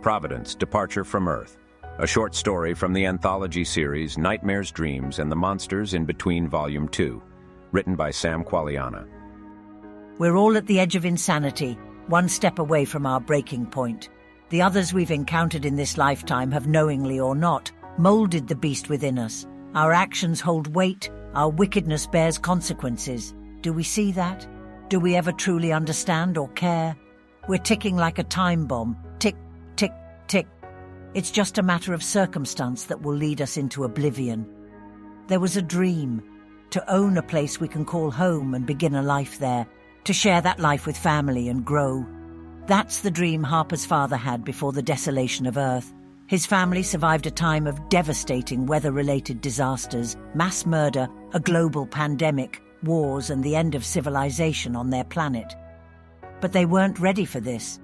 Providence, Departure from Earth, a short story from the anthology series Nightmares, Dreams, and the Monsters in Between Volume 2, written by Sam Qualiana. We're all at the edge of insanity, one step away from our breaking point. The others we've encountered in this lifetime have, knowingly or not, molded the beast within us. Our actions hold weight, our wickedness bears consequences. Do we see that? Do we ever truly understand or care? We're ticking like a time bomb. Tick, tick, tick. It's just a matter of circumstance that will lead us into oblivion. There was a dream, to own a place we can call home and begin a life there, to share that life with family and grow. That's the dream Harper's father had before the desolation of Earth. His family survived a time of devastating weather-related disasters, mass murder, a global pandemic, wars, and the end of civilization on their planet. But they weren't ready for this.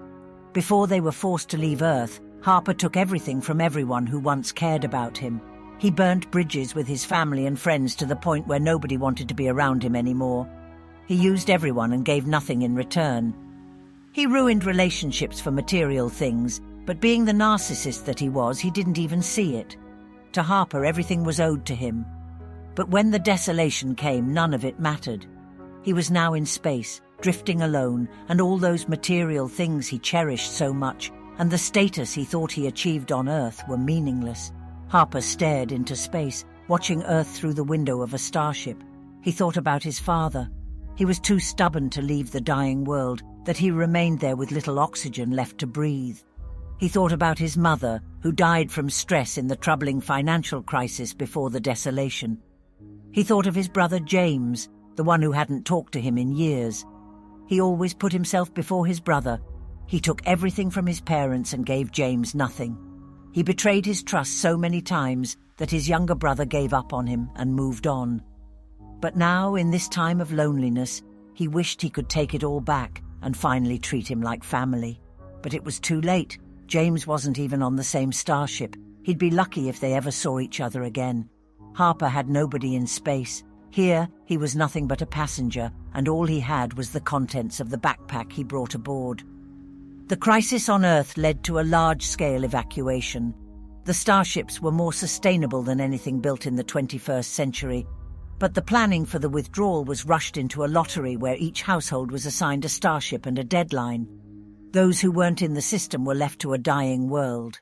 Before they were forced to leave Earth, Harper took everything from everyone who once cared about him. He burnt bridges with his family and friends to the point where nobody wanted to be around him anymore. He used everyone and gave nothing in return. He ruined relationships for material things, but being the narcissist that he was, he didn't even see it. To Harper, everything was owed to him. But when the desolation came, none of it mattered. He was now in space, drifting alone, and all those material things he cherished so much, and the status he thought he achieved on Earth, were meaningless. Harper stared into space, watching Earth through the window of a starship. He thought about his father. He was too stubborn to leave the dying world, that he remained there with little oxygen left to breathe. He thought about his mother, who died from stress in the troubling financial crisis before the desolation. He thought of his brother James, the one who hadn't talked to him in years. He always put himself before his brother. He took everything from his parents and gave James nothing. He betrayed his trust so many times that his younger brother gave up on him and moved on. But now, in this time of loneliness, he wished he could take it all back and finally treat him like family. But it was too late. James wasn't even on the same starship. He'd be lucky if they ever saw each other again. Harper had nobody in space. Here, he was nothing but a passenger, and all he had was the contents of the backpack he brought aboard. The crisis on Earth led to a large-scale evacuation. The starships were more sustainable than anything built in the 21st century, but the planning for the withdrawal was rushed into a lottery where each household was assigned a starship and a deadline. Those who weren't in the system were left to a dying world.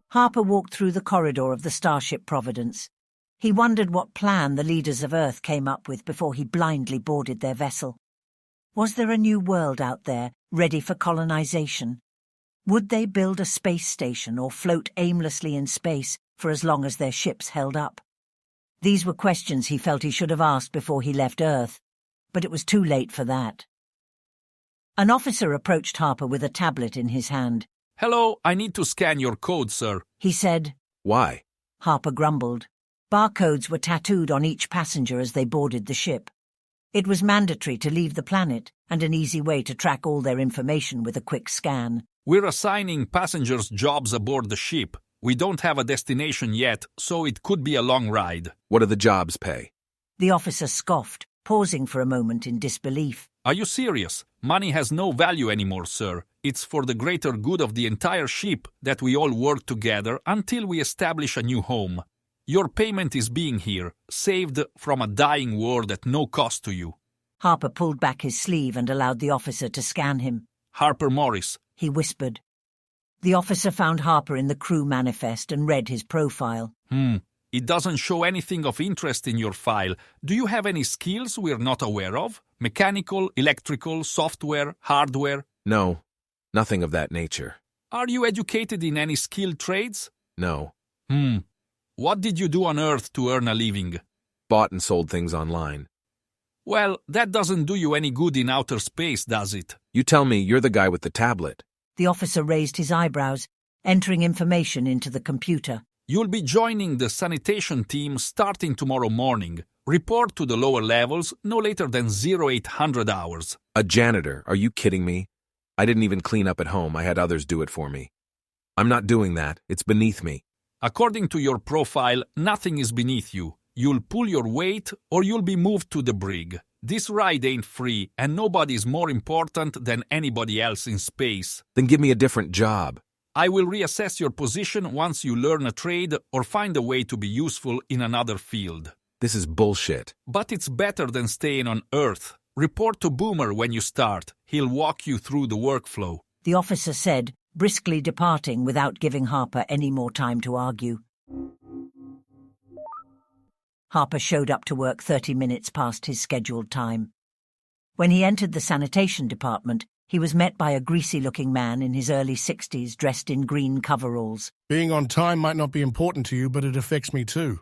Harper walked through the corridor of the starship Providence. He wondered what plan the leaders of Earth came up with before he blindly boarded their vessel. Was there a new world out there, ready for colonization? Would they build a space station or float aimlessly in space for as long as their ships held up? These were questions he felt he should have asked before he left Earth, but it was too late for that. An officer approached Harper with a tablet in his hand. "Hello, I need to scan your code, sir," he said. "Why?" Harper grumbled. Barcodes were tattooed on each passenger as they boarded the ship. It was mandatory to leave the planet, and an easy way to track all their information with a quick scan. "We're assigning passengers jobs aboard the ship. We don't have a destination yet, so it could be a long ride." "What do the jobs pay?" The officer scoffed, pausing for a moment in disbelief. "Are you serious? Money has no value anymore, sir. It's for the greater good of the entire ship that we all work together until we establish a new home. Your payment is being here, saved from a dying world at no cost to you." Harper pulled back his sleeve and allowed the officer to scan him. "Harper Morris," he whispered. The officer found Harper in the crew manifest and read his profile. It doesn't show anything of interest in your file. Do you have any skills we're not aware of? Mechanical, electrical, software, hardware?" "No, nothing of that nature." "Are you educated in any skilled trades?" "No." What did you do on Earth to earn a living?" "Bought and sold things online." "Well, that doesn't do you any good in outer space, does it?" "You tell me, you're the guy with the tablet." The officer raised his eyebrows, entering information into the computer. "You'll be joining the sanitation team starting tomorrow morning. Report to the lower levels no later than 0800 hours. "A janitor? Are you kidding me? I didn't even clean up at home. I had others do it for me. I'm not doing that. It's beneath me." "According to your profile, nothing is beneath you. You'll pull your weight or you'll be moved to the brig. This ride ain't free, and nobody's more important than anybody else in space. Then give me a different job. I will reassess your position once you learn a trade or find a way to be useful in another field. This is bullshit. But it's better than staying on Earth. Report to Boomer when you start. He'll walk you through the workflow. The officer said, briskly departing without giving Harper any more time to argue. Harper showed up to work 30 minutes past his scheduled time. When he entered the sanitation department, he was met by a greasy-looking man in his early 60s dressed in green coveralls. Being on time might not be important to you, but it affects me too.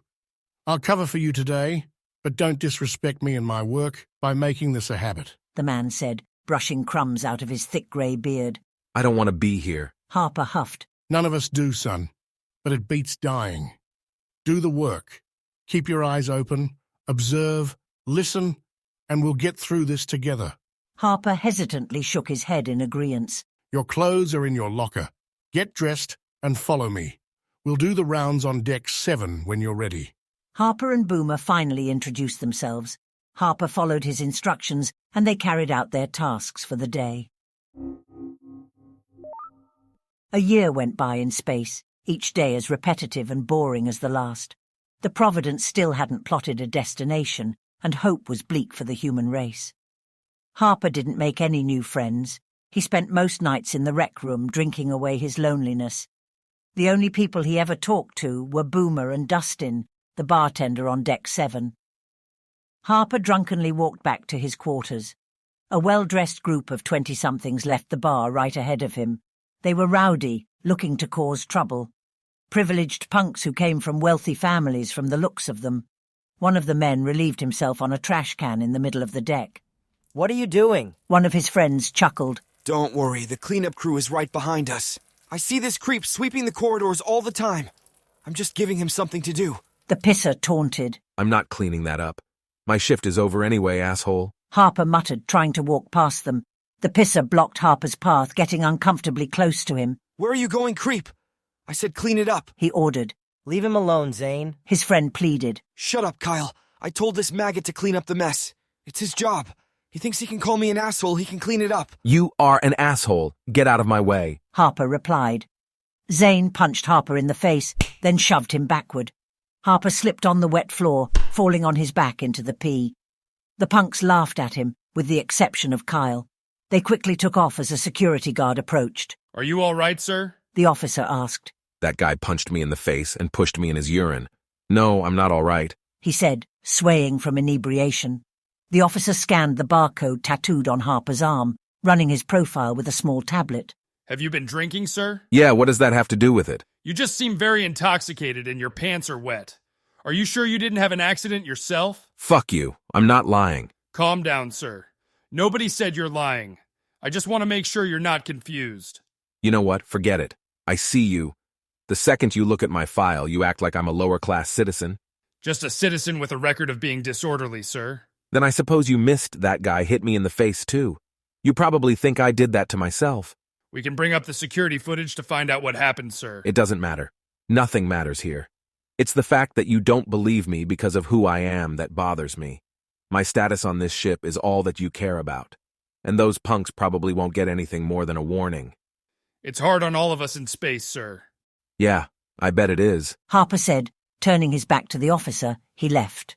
I'll cover for you today, but don't disrespect me and my work by making this a habit, the man said, brushing crumbs out of his thick grey beard. I don't want to be here. Harper huffed. None of us do, son, but it beats dying. Do the work. Keep your eyes open, observe, listen, and we'll get through this together. Harper hesitantly shook his head in agreeance. Your clothes are in your locker. Get dressed and follow me. We'll do the rounds on deck 7 when you're ready. Harper and Boomer finally introduced themselves. Harper followed his instructions, and they carried out their tasks for the day. A year went by in space, each day as repetitive and boring as the last. The Providence still hadn't plotted a destination, and hope was bleak for the human race. Harper didn't make any new friends. He spent most nights in the rec room drinking away his loneliness. The only people he ever talked to were Boomer and Dustin, the bartender on deck 7. Harper drunkenly walked back to his quarters. A well-dressed group of 20-somethings left the bar right ahead of him. They were rowdy, looking to cause trouble. Privileged punks who came from wealthy families from the looks of them. One of the men relieved himself on a trash can in the middle of the deck. What are you doing? One of his friends chuckled. Don't worry, the cleanup crew is right behind us. I see this creep sweeping the corridors all the time. I'm just giving him something to do. The pisser taunted. I'm not cleaning that up. My shift is over anyway, asshole. Harper muttered, trying to walk past them. The pisser blocked Harper's path, getting uncomfortably close to him. Where are you going, creep? I said clean it up, he ordered. Leave him alone, Zane. His friend pleaded. Shut up, Kyle. I told this maggot to clean up the mess. It's his job. He thinks he can call me an asshole, he can clean it up. You are an asshole. Get out of my way. Harper replied. Zane punched Harper in the face, then shoved him backward. Harper slipped on the wet floor, falling on his back into the pee. The punks laughed at him, with the exception of Kyle. They quickly took off as a security guard approached. Are you all right, sir? The officer asked. That guy punched me in the face and pushed me in his urine. No, I'm not all right, he said, swaying from inebriation. The officer scanned the barcode tattooed on Harper's arm, running his profile with a small tablet. Have you been drinking, sir? Yeah, what does that have to do with it? You just seem very intoxicated and your pants are wet. Are you sure you didn't have an accident yourself? Fuck you. I'm not lying. Calm down, sir. Nobody said you're lying. I just want to make sure you're not confused. You know what? Forget it. I see you. The second you look at my file, you act like I'm a lower-class citizen. Just a citizen with a record of being disorderly, sir. Then I suppose you missed that guy hit me in the face, too. You probably think I did that to myself. We can bring up the security footage to find out what happened, sir. It doesn't matter. Nothing matters here. It's the fact that you don't believe me because of who I am that bothers me. My status on this ship is all that you care about. And those punks probably won't get anything more than a warning. It's hard on all of us in space, sir. Yeah, I bet it is. Harper said. Turning his back to the officer, he left.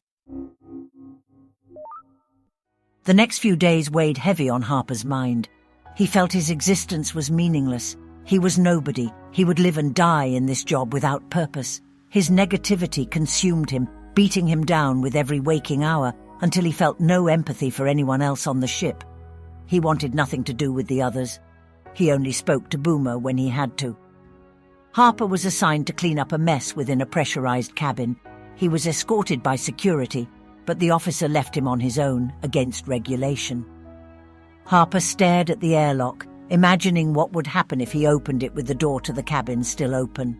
The next few days weighed heavy on Harper's mind. He felt his existence was meaningless. He was nobody. He would live and die in this job without purpose. His negativity consumed him, beating him down with every waking hour until he felt no empathy for anyone else on the ship. He wanted nothing to do with the others. He only spoke to Boomer when he had to. Harper was assigned to clean up a mess within a pressurized cabin. He was escorted by security, but the officer left him on his own, against regulation. Harper stared at the airlock, imagining what would happen if he opened it with the door to the cabin still open.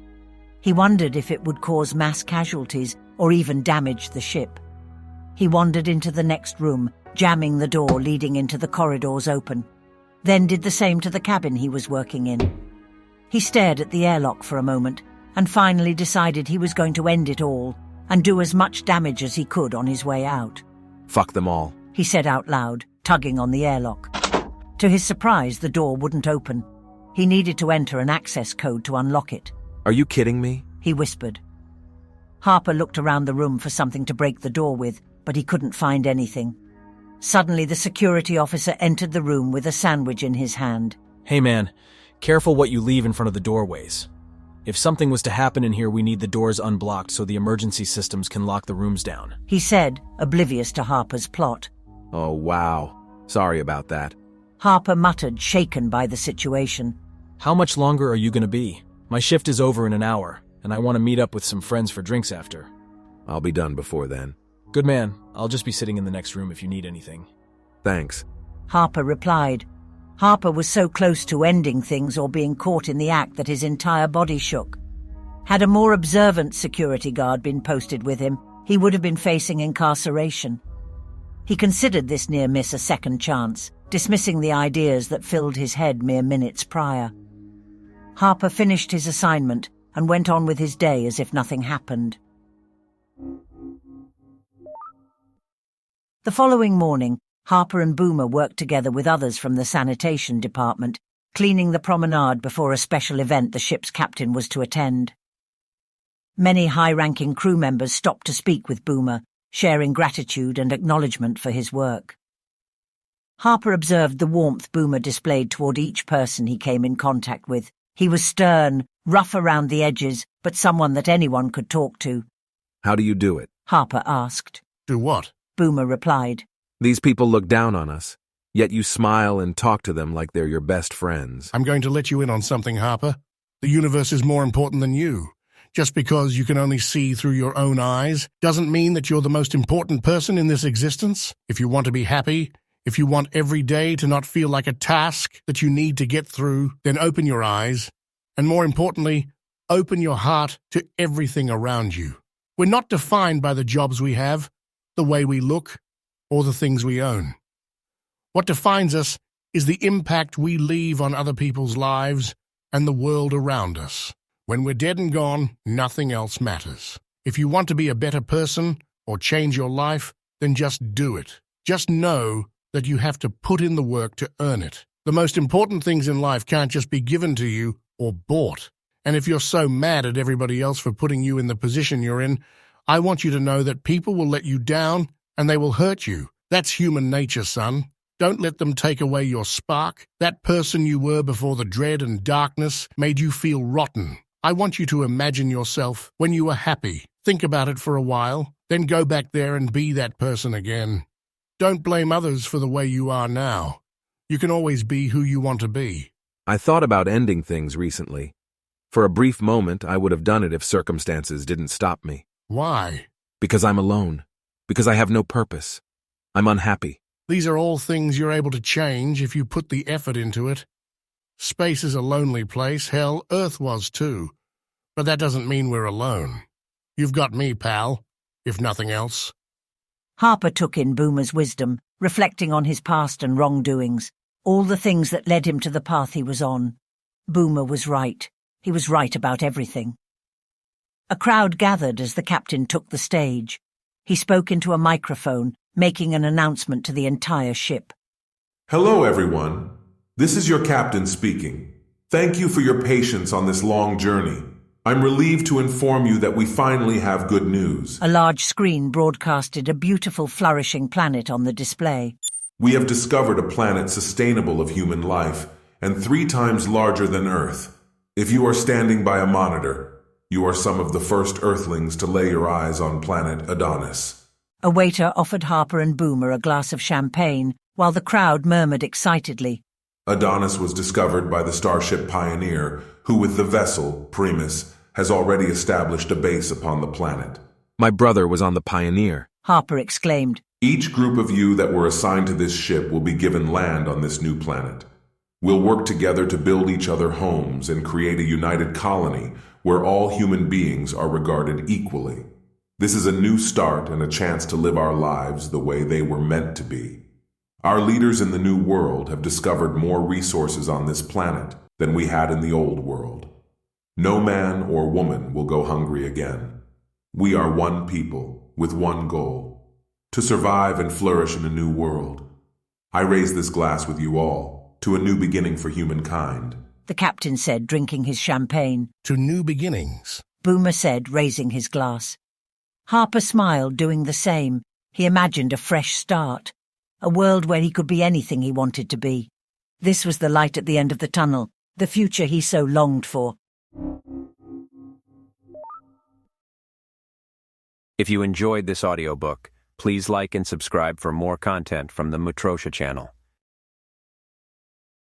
He wondered if it would cause mass casualties or even damage the ship. He wandered into the next room, jamming the door leading into the corridors open, then did the same to the cabin he was working in. He stared at the airlock for a moment and finally decided he was going to end it all and do as much damage as he could on his way out. Fuck them all. he said out loud, tugging on the airlock. To his surprise, the door wouldn't open. He needed to enter an access code to unlock it. Are you kidding me? He whispered. Harper looked around the room for something to break the door with, but he couldn't find anything. Suddenly, the security officer entered the room with a sandwich in his hand. Hey man, careful what you leave in front of the doorways. If something was to happen in here, we need the doors unblocked so the emergency systems can lock the rooms down. He said, oblivious to Harper's plot. Oh, wow. Sorry about that. Harper muttered, shaken by the situation. How much longer are you going to be? My shift is over in an hour, and I want to meet up with some friends for drinks after. I'll be done before then. Good man. I'll just be sitting in the next room if you need anything. Thanks. Harper replied. Harper was so close to ending things or being caught in the act that his entire body shook. Had a more observant security guard been posted with him, he would have been facing incarceration. He considered this near miss a second chance, dismissing the ideas that filled his head mere minutes prior. Harper finished his assignment and went on with his day as if nothing happened. The following morning, Harper and Boomer worked together with others from the sanitation department, cleaning the promenade before a special event the ship's captain was to attend. Many high-ranking crew members stopped to speak with Boomer, sharing gratitude and acknowledgement for his work. Harper observed the warmth Boomer displayed toward each person he came in contact with. He was stern, rough around the edges, but someone that anyone could talk to. How do you do it? Harper asked. Do what? Boomer replied. These people look down on us, yet you smile and talk to them like they're your best friends. I'm going to let you in on something, Harper. The universe is more important than you. Just because you can only see through your own eyes doesn't mean that you're the most important person in this existence. If you want to be happy, if you want every day to not feel like a task that you need to get through, then open your eyes, and more importantly, open your heart to everything around you. We're not defined by the jobs we have, the way we look, or the things we own. What defines us is the impact we leave on other people's lives and the world around us. When we're dead and gone, nothing else matters. If you want to be a better person or change your life, then just do it. Just know that you have to put in the work to earn it. The most important things in life can't just be given to you or bought. And if you're so mad at everybody else for putting you in the position you're in, I want you to know that people will let you down and they will hurt you. That's human nature, son. Don't let them take away your spark. That person you were before the dread and darkness made you feel rotten. I want you to imagine yourself when you were happy. Think about it for a while, then go back there and be that person again. Don't blame others for the way you are now. You can always be who you want to be. I thought about ending things recently. For a brief moment, I would have done it if circumstances didn't stop me. Why? Because I'm alone. Because I have no purpose. I'm unhappy. These are all things you're able to change if you put the effort into it. Space is a lonely place. Hell, Earth was too. But that doesn't mean we're alone. You've got me, pal, if nothing else. Harper took in Boomer's wisdom, reflecting on his past and wrongdoings, all the things that led him to the path he was on. Boomer was right. He was right about everything. A crowd gathered as the captain took the stage. He spoke into a microphone, making an announcement to the entire ship. Hello, everyone. This is your captain speaking. Thank you for your patience on this long journey. I'm relieved to inform you that we finally have good news. A large screen broadcasted a beautiful, flourishing planet on the display. We have discovered a planet sustainable of human life and 3 times larger than Earth. If you are standing by a monitor, you are some of the first Earthlings to lay your eyes on planet Adonis. A waiter offered Harper and Boomer a glass of champagne, while the crowd murmured excitedly. Adonis was discovered by the starship Pioneer, who with the vessel, Primus, has already established a base upon the planet. My brother was on the Pioneer. Harper exclaimed. Each group of you that were assigned to this ship will be given land on this new planet. We'll work together to build each other homes and create a united colony where all human beings are regarded equally. This is a new start and a chance to live our lives the way they were meant to be. Our leaders in the new world have discovered more resources on this planet than we had in the old world. No man or woman will go hungry again. We are one people with one goal. to survive and flourish in a new world. I raise this glass with you all, to a new beginning for humankind. The captain said, drinking his champagne. To new beginnings. Boomer said, raising his glass. Harper smiled, doing the same. He imagined a fresh start, a world where he could be anything he wanted to be. This was the light at the end of the tunnel, the future he so longed for. If you enjoyed this audiobook, please like and subscribe for more content from the Metroshia channel.